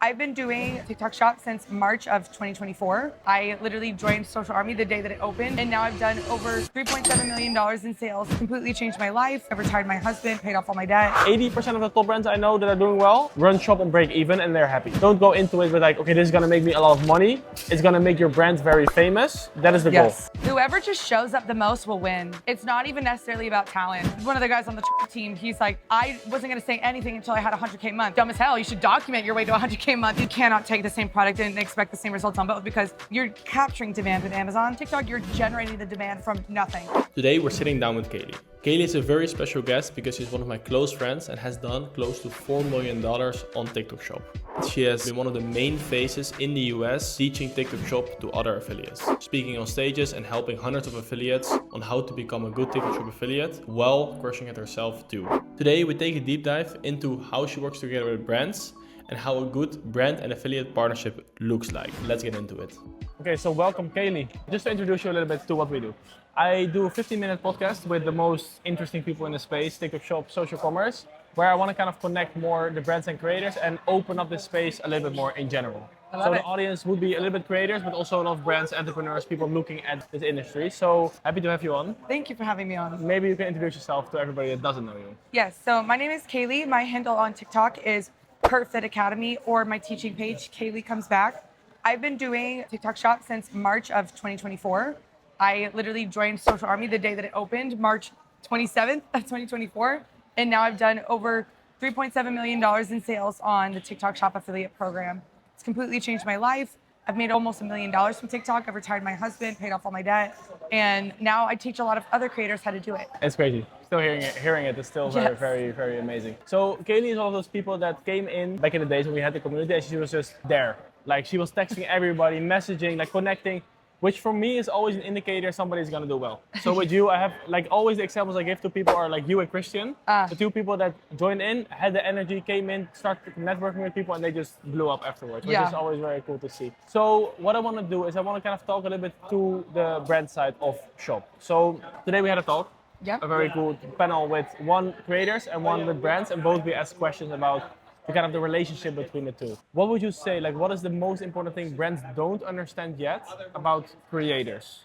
I've been doing TikTok Shop since March of 2024. I literally joined Social Army the day that it opened, and now I've done over $3.7 million in sales. Completely changed my life. I retired my husband, paid off all my debt. 80% of the top brands I know that are doing well run shop and break even, and they're happy. Don't go into it with like, okay, this is gonna make me a lot of money. It's gonna make your brand very famous. That is the goal. Whoever just shows up the most will win. It's not even necessarily about talent. One of the guys on the team, he's like, I wasn't gonna say anything until I had 100K month. Dumb as hell. You should document your way to 100K month. You cannot take the same product and expect the same results on both because you're capturing demand with Amazon. TikTok, you're generating the demand from nothing. Today we're sitting down with Kaley. Kaley is a very special guest because she's one of my close friends and has done close to $4 million on TikTok Shop. She has been one of the main faces in the US teaching TikTok Shop to other affiliates, speaking on stages and helping hundreds of affiliates on how to become a good TikTok Shop affiliate while crushing it herself too. Today we take a deep dive into how she works together with brands and how a good brand and affiliate partnership looks like. Let's get into it. Okay, so welcome Kaley. Just to introduce you a little bit to what we do. I do a 15-minute podcast with the most interesting people in the space, TikTok Shop, social commerce, where I want to kind of connect more the brands and creators and open up this space a little bit more in general. So the audience would be a little bit creators, but also a lot of brands, entrepreneurs, people looking at this industry. So happy to have you on. Thank you for having me on. Maybe you can introduce yourself to everybody that doesn't know you. Yes, so my name is Kaley. My handle on TikTok is Perfit Academy, or my teaching page, Kaley Comes Back. I've been doing TikTok Shop since March of 2024. I literally joined Social Army the day that it opened, March 27th of 2024. And now I've done over $3.7 million in sales on the TikTok Shop affiliate program. It's completely changed my life. I've made almost $1 million from TikTok. I've retired my husband, paid off all my debt. And now I teach a lot of other creators how to do it. It's crazy. Still hearing it is still very amazing. So Kaley is one of those people that came in back in the days when we had the community and she was just there. Like she was texting everybody, messaging, like connecting, which for me is always an indicator somebody's gonna do well. So with you, I have like always the examples I give to people are like you and Christian. The two people that joined in, had the energy, came in, started networking with people and they just blew up afterwards, which is always very cool to see. So what I wanna do is I wanna kind of talk a little bit to the brand side of Shop. So today we had a talk, a very cool panel with one creators and one with brands, and both we asked questions about the relationship between the two. What would you say, like what is the most important thing brands don't understand yet about creators?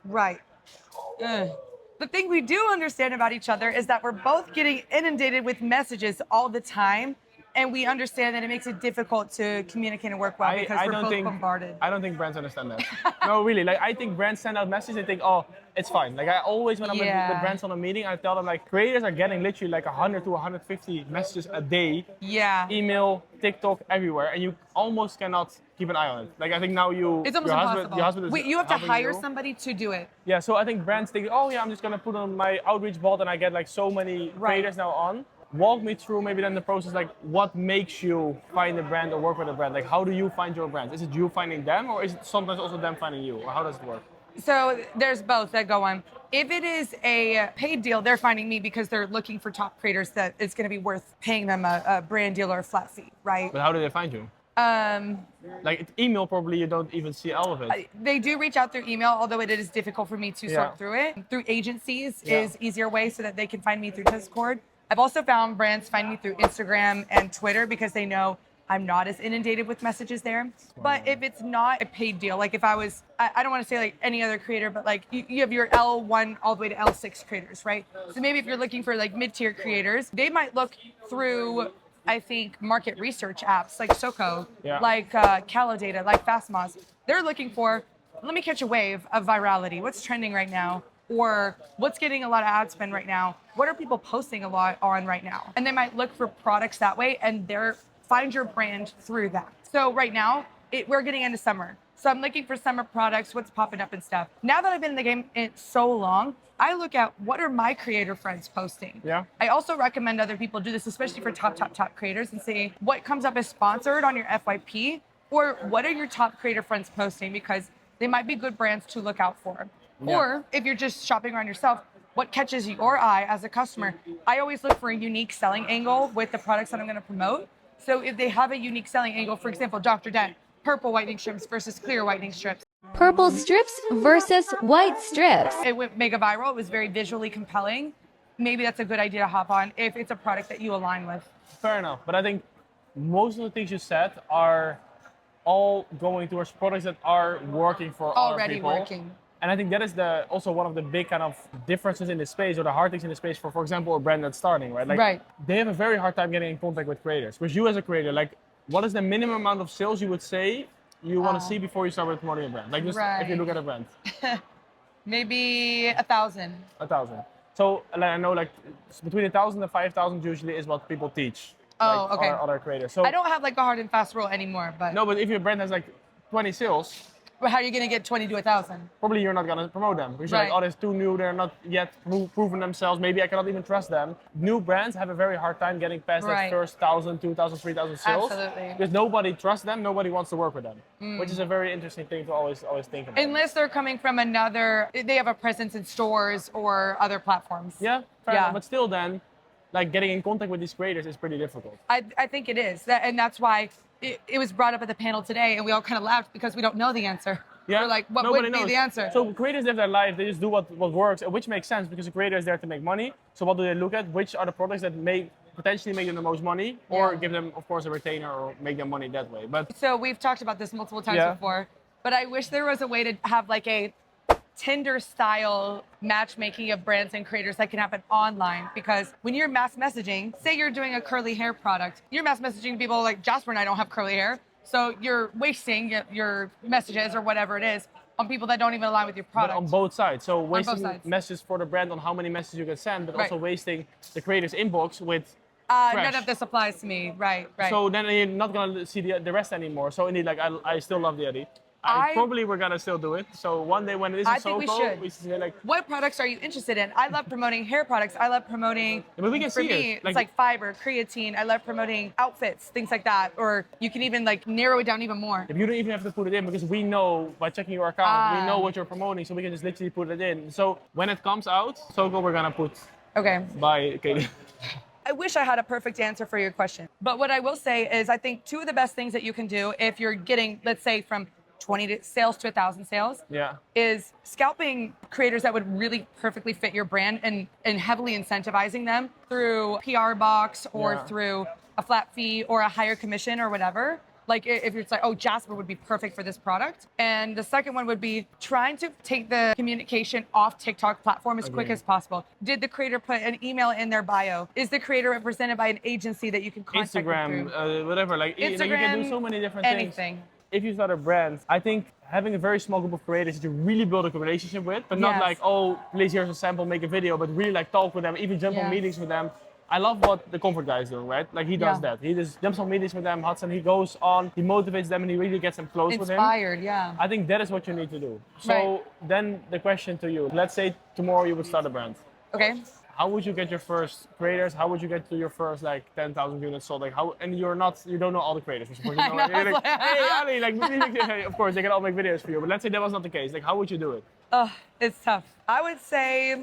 Right. The thing we do understand about each other is that we're both getting inundated with messages all the time, and we understand that it makes it difficult to communicate and work well because we're both bombarded. I don't think brands understand that. No, really. Like I think brands send out messages, they think, oh, it's fine. Like I always, when I'm with brands on a meeting, I tell them like creators are getting literally like 100 to 150 messages a day. Email, TikTok, everywhere, and you almost cannot keep an eye on it. Like I think now it's almost impossible. Your husband is Wait, you have to hire somebody to do it. Yeah, so I think brands think, oh yeah, I'm just gonna put on my outreach bot and I get like so many creators now on. Walk me through maybe then the process, like what makes you find a brand or work with a brand? Like how do you find your brands? Is it you finding them or is it sometimes also them finding you? Or how does it work? So there's both that go on. If it is a paid deal, they're finding me because they're looking for top creators that it's going to be worth paying them a brand deal or a flat fee, right? But how do they find you? Like email, probably you don't even see all of it. They do reach out through email, although it is difficult for me to sort through it. Through agencies is easier way so that they can find me through Discord. I've also found brands find me through Instagram and Twitter because they know I'm not as inundated with messages there. But if it's not a paid deal, like if I was, I don't want to say like any other creator, but like you have your L1 all the way to L6 creators, right? So maybe if you're looking for like mid-tier creators, they might look through, I think, market research apps like Soko, like Calidata, like Fastmoz. They're looking for, let me catch a wave of virality. What's trending right now? Or what's getting a lot of ad spend right now? What are people posting a lot on right now? And they might look for products that way and find your brand through that. So right now, we're getting into summer. So I'm looking for summer products, what's popping up and stuff. Now that I've been in the game so long, I look at what are my creator friends posting. I also recommend other people do this, especially for top creators, and say what comes up as sponsored on your FYP, or what are your top creator friends posting, because they might be good brands to look out for. Or if you're just shopping around yourself, what catches your eye as a customer? I always look for a unique selling angle with the products that I'm going to promote. So if they have a unique selling angle, for example, Dr. Dent, purple whitening strips versus clear whitening strips. Purple strips versus white strips. It went mega viral. It was very visually compelling. Maybe that's a good idea to hop on if it's a product that you align with. Fair enough. But I think most of the things you said are all going towards products that are working for other Already people. working. And I think that is also one of the big kind of differences in the space, or the hard things in the space for example, a brand that's starting, right? Like Right. they have a very hard time getting in contact with creators. Because you as a creator, like what is the minimum amount of sales you would say you want to see before you start with promoting a brand? Like just if you look at a brand. Maybe 1,000. 1,000. So like, I know like between 1,000 and 5,000 usually is what people teach. Oh, like, okay. Other creators. So I don't have like a hard and fast rule anymore, but no, but if your brand has like 20 sales, how are you gonna get 20 to 1,000? probably you're not gonna promote them because you're Right. like, oh, they're too new, they're not yet proven themselves. Maybe I cannot even trust them. New brands have a very hard time getting past that Right. first 1,000, 2,000, 3,000 sales. Absolutely. Because nobody trusts them, nobody wants to work with them, which is a very interesting thing to always think about. Unless they're coming from they have a presence in stores or other platforms. Yeah, fair Yeah. enough. But still, then, like getting in contact with these creators is pretty difficult. I think it is. And that's why it was brought up at the panel today, and we all kind of laughed because we don't know the answer. Yeah, We're like, what nobody would be knows. the answer? So creators live their life, they just do what works, which makes sense because the creator is there to make money. So what do they look at? Which are the products that potentially make them the most money, or Yeah. give them, of course, a retainer or make them money that way. But So we've talked about this multiple times Yeah. before, but I wish there was a way to have like a Tinder style matchmaking of brands and creators that can happen online, because when you're mass messaging, say you're doing a curly hair product, you're mass messaging people like Jasper and I don't have curly hair. So you're wasting your messages or whatever it is on people that don't even align with your But product. on both sides. So both wasting sides. messages for the brand on how many messages you can send, but Right. also wasting the creator's inbox with None trash. of this applies to me. Right. So then you're not gonna see the rest anymore. So indeed, like I still love the idea. I- Probably we're gonna still do it. So one day when it is I in think we Soho, should. we say like, What products are you interested in? I love promoting hair products. I love promoting, but we can for see me, it. it's like fiber, creatine. I love promoting outfits, things like that. Or you can even like narrow it down even more. if you don't even have to put it in because we know by checking your account, we know what you're promoting, so we can just literally put it in. So when it comes out, Soho, we're gonna put Okay. by Kaley. I wish I had a perfect answer for your question. But what I will say is I think two of the best things that you can do if you're getting, let's say, from 20 sales to 1,000 sales, Yeah. is scalping creators that would really perfectly fit your brand and heavily incentivizing them through PR box or Yeah. through a flat fee or a higher commission or whatever. Like if it's like, oh, Jasper would be perfect for this product. And the second one would be trying to take the communication off TikTok platform as quick Agreed. as possible. Did the creator put an email in their bio? Is the creator represented by an agency that you can contact them Instagram, through? whatever. Like you can do so many different things. Anything. If you start a brand, I think having a very small group of creators that you really build a relationship with, but not Yes. like, oh, please here's a sample, make a video, but really like talk with them, even jump on Yes. meetings with them. I love what the Comfort guy is doing, right? Like he does Yeah. that. He just jumps on meetings with them, Hudson, he goes on, he motivates them and he really gets them close with him. Inspired, yeah. I think that is what you need to do. So Right. then the question to you, let's say tomorrow you would start a brand. Okay. How would you get your first creators? How would you get to your first like 10,000 units sold? Like how? And you don't know all the creators. Of course, you I know, know, you're like, it's like- hey Ali, like of course they can all make videos for you. But let's say that was not the case. Like how would you do it? It's tough. I would say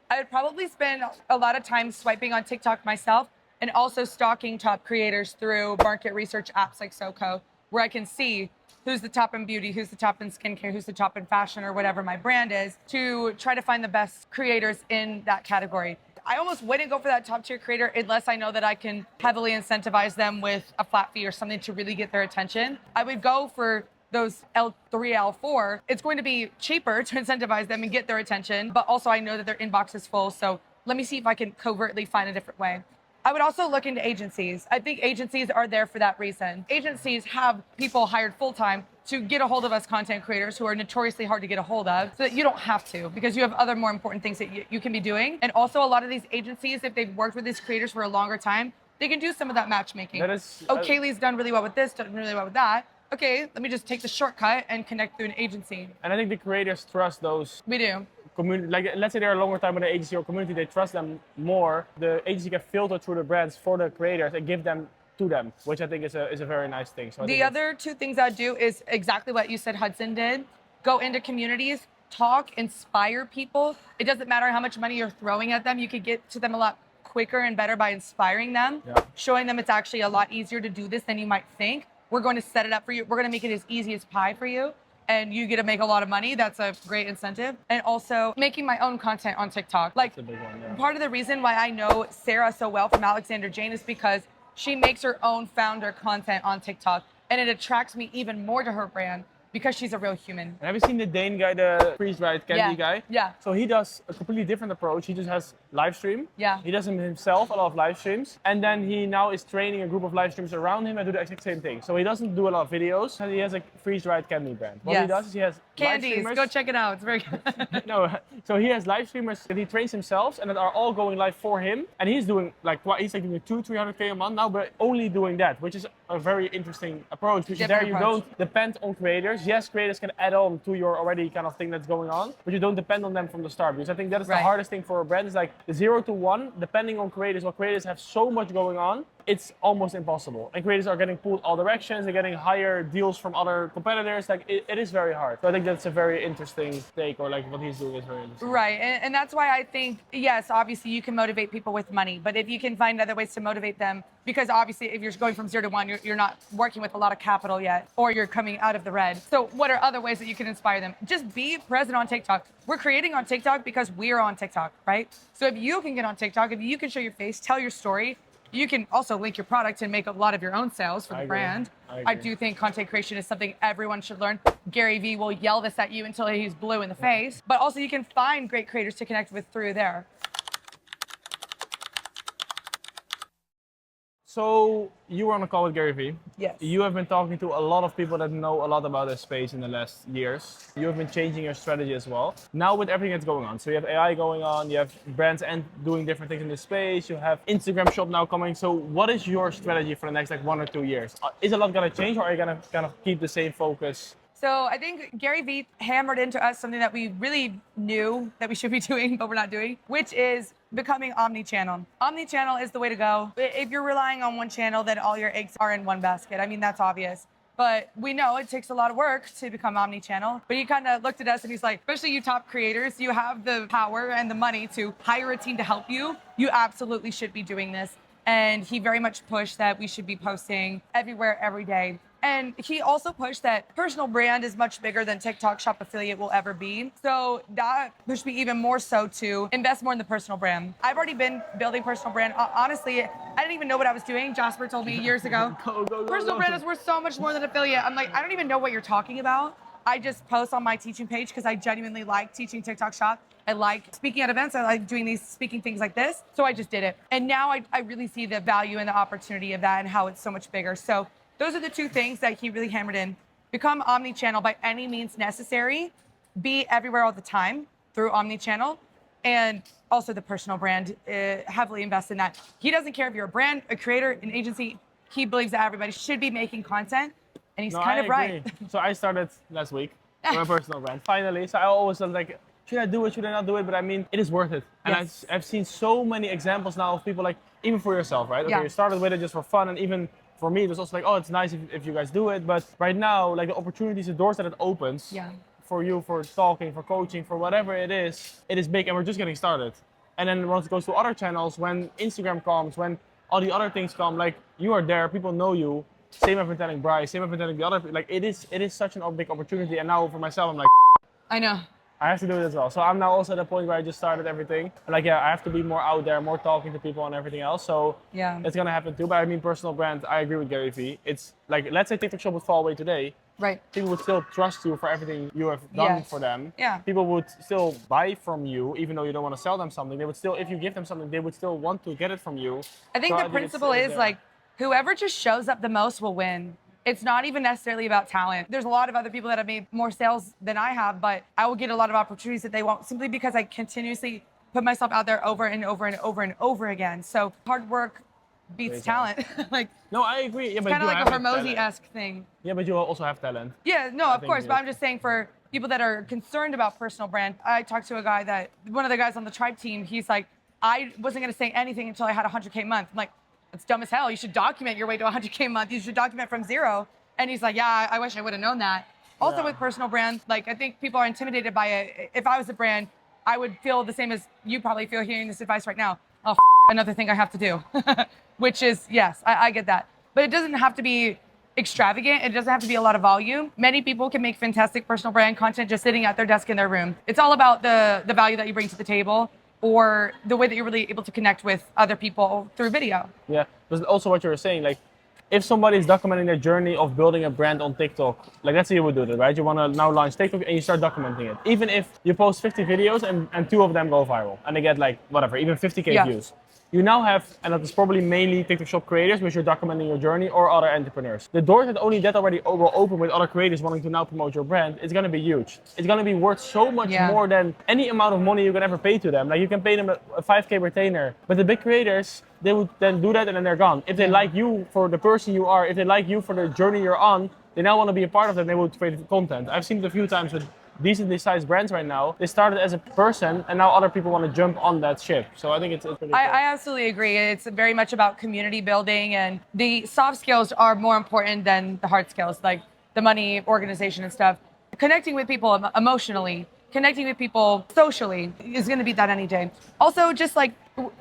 I would probably spend a lot of time swiping on TikTok myself and also stalking top creators through market research apps like SoCo, where I can see who's the top in beauty, who's the top in skincare, who's the top in fashion, or whatever my brand is, to try to find the best creators in that category. I almost wouldn't go for that top tier creator unless I know that I can heavily incentivize them with a flat fee or something to really get their attention. I would go for those L3, L4. It's going to be cheaper to incentivize them and get their attention, but also I know that their inbox is full, so let me see if I can covertly find a different way. I would also look into agencies. I think agencies are there for that reason. Agencies have people hired full-time to get a hold of us content creators who are notoriously hard to get a hold of, so that you don't have to, because you have other more important things that you can be doing. And also a lot of these agencies, if they've worked with these creators for a longer time, they can do some of that matchmaking. That is, Kaley's done really well with this, done really well with that. Okay, let me just take the shortcut and connect through an agency. And I think the creators trust those We do. community. Like let's say they're a longer time with an agency or community, they trust them more. The agency can filter through the brands for the creators and give them to them, which I think is a very nice thing. So I The think other two things I'd do is exactly what you said Hudson did. Go into communities, talk, inspire people. It doesn't matter how much money you're throwing at them. You could get to them a lot quicker and better by inspiring them, showing them it's actually a lot easier to do this than you might think. We're going to set it up for you. We're going to make it as easy as pie for you. And you get to make a lot of money. That's a great incentive. And also making my own content on TikTok. Like that's a big one. Yeah. part of the reason why I know Sarah so well from Alexander Jane is because she makes her own founder content on TikTok, and it attracts me even more to her brand because she's a real human. And have you seen the Dane guy, the freeze-dried candy guy? Yeah. So he does a completely different approach. He just has live stream. Yeah. He does him himself, a lot of live streams. And then he now is training a group of live streamers around him and do the exact same thing. So he doesn't do a lot of videos. And he has a freeze-dried candy brand. What he does is he has candies. Live streamers. Go check it out. It's very good. No, so he has live streamers that he trains himself and that are all going live for him. And he's doing like, he's like doing 200-300K a month now, but only doing that, which is a very interesting approach. Because there you don't depend on creators. Yes, creators can add on to your already kind of thing that's going on, but you don't depend on them from the start. Because I think that is the hardest thing for a brand, is like the 0 to 1, depending on creators. While creators have so much going on, it's almost impossible. And creators are getting pulled all directions, they're getting higher deals from other competitors. Like it is very hard. So I think that's a very interesting take, or like what he's doing is very interesting. Right, and that's why I think, yes, obviously you can motivate people with money, but if you can find other ways to motivate them, because obviously if you're going from 0 to 1, you're not working with a lot of capital yet, or you're coming out of the red. So what are other ways that you can inspire them? Just be present on TikTok. We're creating on TikTok because we're on TikTok, right? So if you can get on TikTok, if you can show your face, tell your story, you can also link your product and make a lot of your own sales for the brand. I do think content creation is something everyone should learn. Gary Vee will yell this at you until he's blue in the face, but also you can find great creators to connect with through there. So you were on a call with Gary Vee. Yes. You have been talking to a lot of people that know a lot about this space in the last years. You have been changing your strategy as well. Now with everything that's going on, so you have AI going on, you have brands and doing different things in this space, you have Instagram shop now coming. So what is your strategy for the next like 1 or 2 years? Is a lot gonna change, or are you gonna kind of keep the same focus? So I think Gary Vee hammered into us something that we really knew that we should be doing, but we're not doing, which is becoming omni-channel. Omni-channel is the way to go. If you're relying on one channel, then all your eggs are in one basket. I mean, that's obvious. But we know it takes a lot of work to become omni-channel. But he kind of looked at us and he's like, especially you top creators, you have the power and the money to hire a team to help you. You absolutely should be doing this. And he very much pushed that we should be posting everywhere, every day. And he also pushed that personal brand is much bigger than TikTok Shop Affiliate will ever be. So that pushed me even more so to invest more in the personal brand. I've already been building personal brand. Honestly, I didn't even know what I was doing. Jasper told me years ago, personal brand is worth so much more than affiliate. I'm like, I don't even know what you're talking about. I just post on my teaching page because I genuinely like teaching TikTok Shop. I like speaking at events. I like doing these speaking things like this. So I just did it. And now I really see the value and the opportunity of that and how it's so much bigger. So those are the two things that he really hammered in. Become omni-channel by any means necessary. Be everywhere all the time through omni-channel. And also the personal brand, heavily invest in that. He doesn't care if you're a brand, a creator, an agency. He believes that everybody should be making content. And he's kind of right. So I started last week with my personal brand, finally. So I always was like, should I do it, should I not do it? But I mean, it is worth it. And yes. I've seen so many examples now of people like, even for yourself, right? Okay, you started with it just for fun, and even for me, it was also like, oh, it's nice if you guys do it. But right now, like the opportunities, the doors that it opens for you, for talking, for coaching, for whatever it is big, and we're just getting started. And then once it goes to other channels, when Instagram comes, when all the other things come, like you are there, people know you. Same I've been telling Bryce, same I've been telling the other, like it is such an big opportunity. And now for myself, I'm like, I know. I have to do it as well. So I'm now also at the point where I just started everything. Like, I have to be more out there, more talking to people and everything else. So it's gonna happen too. But I mean, personal brand, I agree with Gary Vee. It's like, let's say TikTok Shop would fall away today. Right. People would still trust you for everything you have done for them. Yeah. People would still buy from you, even though you don't want to sell them something. They would still, if you give them something, they would still want to get it from you. I think the principle is like, whoever just shows up the most will win. It's not even necessarily about talent. There's a lot of other people that have made more sales than I have, but I will get a lot of opportunities that they won't, simply because I continuously put myself out there over and over and over and over again. So hard work beats talent. Like, no, I agree. Yeah, but kind of like a Hormozy-esque thing. Yeah, but you also have talent. Yeah, no, of course. But I'm just saying, for people that are concerned about personal brand, I talked to a guy that, one of the guys on the Tribe team, he's like, I wasn't going to say anything until I had 100K a month. I'm like, it's dumb as hell. You should document your way to 100K a month. You should document from zero. And he's like, yeah, I wish I would have known that. Also with personal brands, like I think people are intimidated by it. If I was a brand, I would feel the same as you probably feel hearing this advice right now. Oh, another thing I have to do. Which is, yes, I get that. But it doesn't have to be extravagant. It doesn't have to be a lot of volume. Many people can make fantastic personal brand content just sitting at their desk in their room. It's all about the value that you bring to the table. or the way that you're really able to connect with other people through video. Yeah, but also what you were saying, like, if somebody is documenting their journey of building a brand on TikTok, like let's say you would do that, right? You want to now launch TikTok and you start documenting it. Even if you post 50 videos and 2 of them go viral and they get like whatever, even 50K views. You now have, and that is probably mainly TikTok shop creators, which you're documenting your journey, or other entrepreneurs. The doors that only that already will open with other creators wanting to now promote your brand, it's going to be huge. It's going to be worth so much more than any amount of money you can ever pay to them. Like you can pay them a 5K retainer, but the big creators, they would then do that and then they're gone. If they like you for the person you are, if they like you for the journey you're on, they now want to be a part of it and they will create content. I've seen it a few times with decently sized brands right now. They started as a person and now other people want to jump on that ship. So I think it's pretty cool. I absolutely agree. It's very much about community building, and the soft skills are more important than the hard skills, like the money, organization and stuff. Connecting with people emotionally, connecting with people socially is going to beat that any day. Also, just like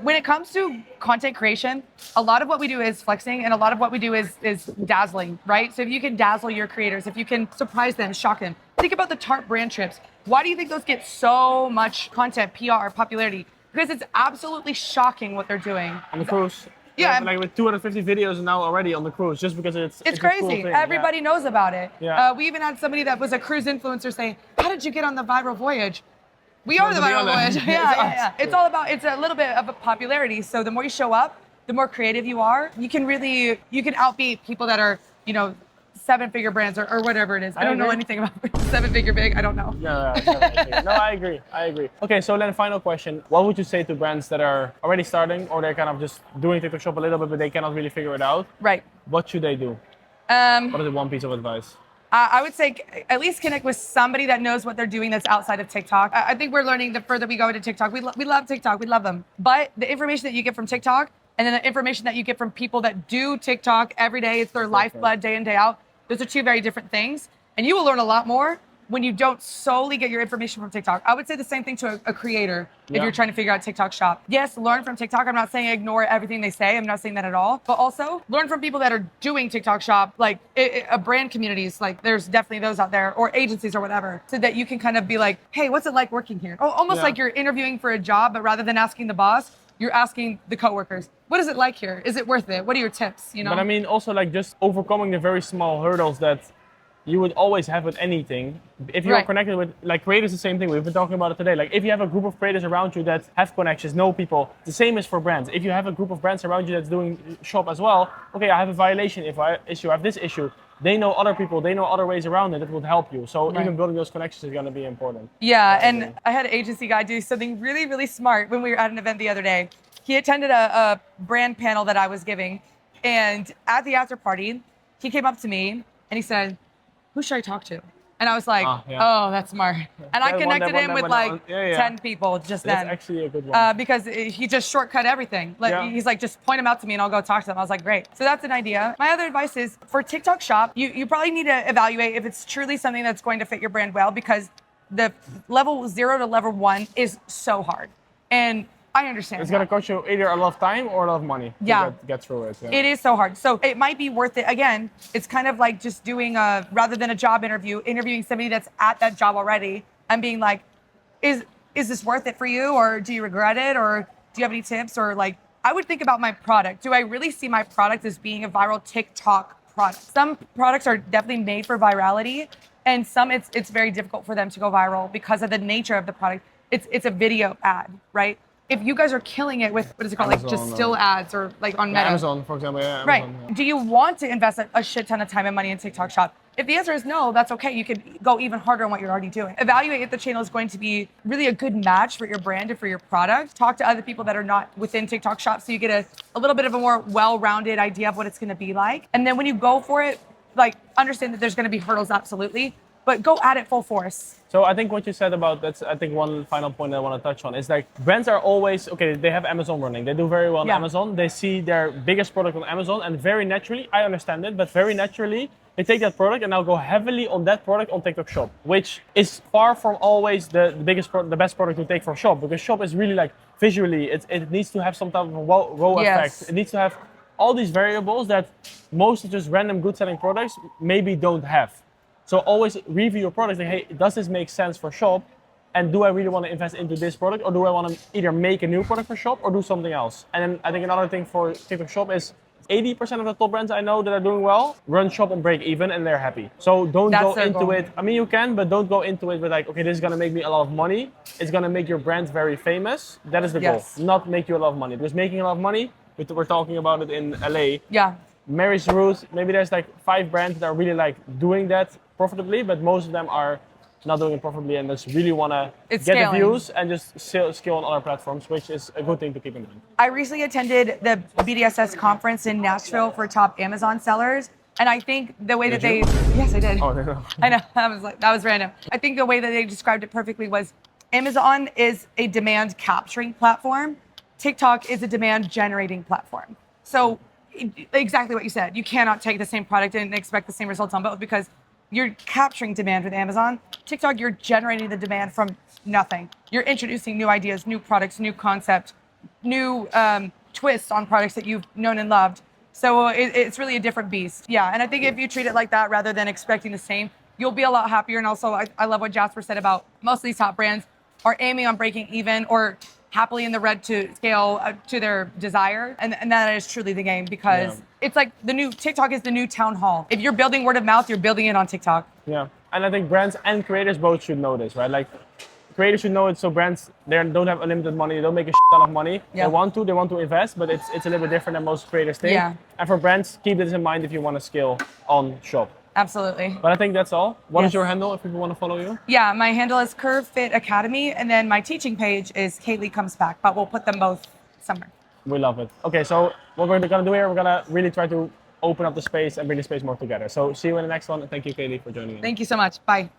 when it comes to content creation, a lot of what we do is flexing and a lot of what we do is dazzling, right? So if you can dazzle your creators, if you can surprise them, shock them. Think about the Tarte brand trips. Why do you think those get so much content, PR, popularity? Because it's absolutely shocking what they're doing. On the cruise. Yeah, like with 250 videos now already on the cruise, just because it's crazy. A cool thing. Everybody knows about it. Yeah. We even had somebody that was a cruise influencer saying, "How did you get on the viral voyage?" We are the viral voyage. Yeah. It's all about, it's a little bit of a popularity. So the more you show up, the more creative you are, you can outbeat people that are, 7-figure brands or whatever it is. I don't know anything about 7-figure big. I don't know. Yeah, no, I agree. Okay, so then final question. What would you say to brands that are already starting or they're kind of just doing TikTok shop a little bit, but they cannot really figure it out? Right. What should they do? What is the one piece of advice? I would say at least connect with somebody that knows what they're doing that's outside of TikTok. I think we're learning the further we go into TikTok. We love TikTok. We love them. But the information that you get from TikTok and then the information that you get from people that do TikTok every day, it's their lifeblood day in, day out. Those are two very different things. And you will learn a lot more when you don't solely get your information from TikTok. I would say the same thing to a creator if you're trying to figure out TikTok shop. Yes, learn from TikTok. I'm not saying ignore everything they say. I'm not saying that at all. But also learn from people that are doing TikTok shop, like a brand communities. Like there's definitely those out there, or agencies or whatever, so that you can kind of be like, hey, what's it like working here? Almost like you're interviewing for a job, but rather than asking the boss, you're asking the coworkers, what is it like here? Is it worth it? What are your tips? But I mean, also like just overcoming the very small hurdles that you would always have with anything. If you're connected with, like, creators, the same thing. We've been talking about it today. Like, if you have a group of creators around you that have connections, know people, the same is for brands. If you have a group of brands around you that's doing shop as well, okay, I have a violation. If I have this issue, they know other people, they know other ways around it that would help you. So even building those connections is going to be important. Yeah, and I had an agency guy do something really, really smart when we were at an event the other day. He attended a brand panel that I was giving, and at the after party, he came up to me and he said, who should I talk to? And I was like, oh, that's smart. And I connected him with like 10 people just then. That's actually a good one. Because he just shortcut everything. He's like, just point them out to me and I'll go talk to them. I was like, great. So that's an idea. My other advice is for TikTok shop, you probably need to evaluate if it's truly something that's going to fit your brand well, because the level 0 to level 1 is so hard. And I understand. It's going to cost you either a lot of time or a lot of money to get through it. Yeah. It is so hard. So it might be worth it. Again, it's kind of like just doing rather than a job interview, interviewing somebody that's at that job already and being like, is this worth it for you? Or do you regret it? Or do you have any tips? Or like, I would think about my product. Do I really see my product as being a viral TikTok product? Some products are definitely made for virality, and some it's very difficult for them to go viral because of the nature of the product. It's a video ad, right? If you guys are killing it with, what is it called, Amazon, like just still ads or like on Meta. Amazon, for example. Yeah, Amazon, Do you want to invest a shit ton of time and money in TikTok shop? If the answer is no, that's okay. You could go even harder on what you're already doing. Evaluate if the channel is going to be really a good match for your brand and for your product. Talk to other people that are not within TikTok shop so you get a little bit of a more well-rounded idea of what it's going to be like. And then when you go for it, like, understand that there's going to be hurdles, absolutely, but go at it full force. So I think what you said about that's, I think one final point that I want to touch on is like brands are always, okay, they have Amazon running. They do very well on Amazon. They see their biggest product on Amazon, and very naturally, I understand it, but very naturally, they take that product and now go heavily on that product on TikTok Shop, which is far from always the best product to take for Shop, because Shop is really like visually, it needs to have some type of wow effect. It needs to have all these variables that most of just random good selling products maybe don't have. So always review your products. Like, hey, does this make sense for Shop? And do I really want to invest into this product, or do I want to either make a new product for Shop or do something else? And then I think another thing for TikTok Shop is 80% of the top brands I know that are doing well run Shop on break even and they're happy. So don't go into it. I mean, you can, but don't go into it with like, okay, this is going to make me a lot of money. It's going to make your brand very famous. That is the goal, not make you a lot of money. Because making a lot of money, we're talking about it in LA. Yeah. Mary's Root, maybe there's like 5 brands that are really like doing that profitably, but most of them are not doing it profitably and just really want to get the views and just scale on other platforms, which is a good thing to keep in mind. I recently attended the BDSS conference in Nashville for top Amazon sellers. And I think the way that yes, I did. Oh, no. I know, that was random. I think the way that they described it perfectly was Amazon is a demand capturing platform. TikTok is a demand generating platform. So exactly what you said. You cannot take the same product and expect the same results on both because you're capturing demand with Amazon. TikTok, you're generating the demand from nothing. You're introducing new ideas, new products, new concept, new twists on products that you've known and loved. So it's really a different beast. Yeah, and I think if you treat it like that rather than expecting the same, you'll be a lot happier. And also, I love what Jasper said about most of these top brands are aiming on breaking even or happily in the red to scale to their desire. And that is truly the game because it's like TikTok is the new town hall. If you're building word of mouth, you're building it on TikTok. Yeah, and I think brands and creators both should know this, right? Like creators should know it, so brands, they don't have unlimited money, they don't make a ton of money. They want to invest, but it's a little bit different than most creators think. Yeah. And for brands, keep this in mind if you want to scale on Shop. Absolutely. But I think that's all. What is your handle if people want to follow you? Yeah, my handle is Curve Fit Academy, and then my teaching page is Kaley Comes Back, but we'll put them both somewhere. We love it. Okay, so what we're gonna do here, we're gonna really try to open up the space and bring the space more together. So see you in the next one. Thank you, Kaley, for joining me. Thank you so much. Bye.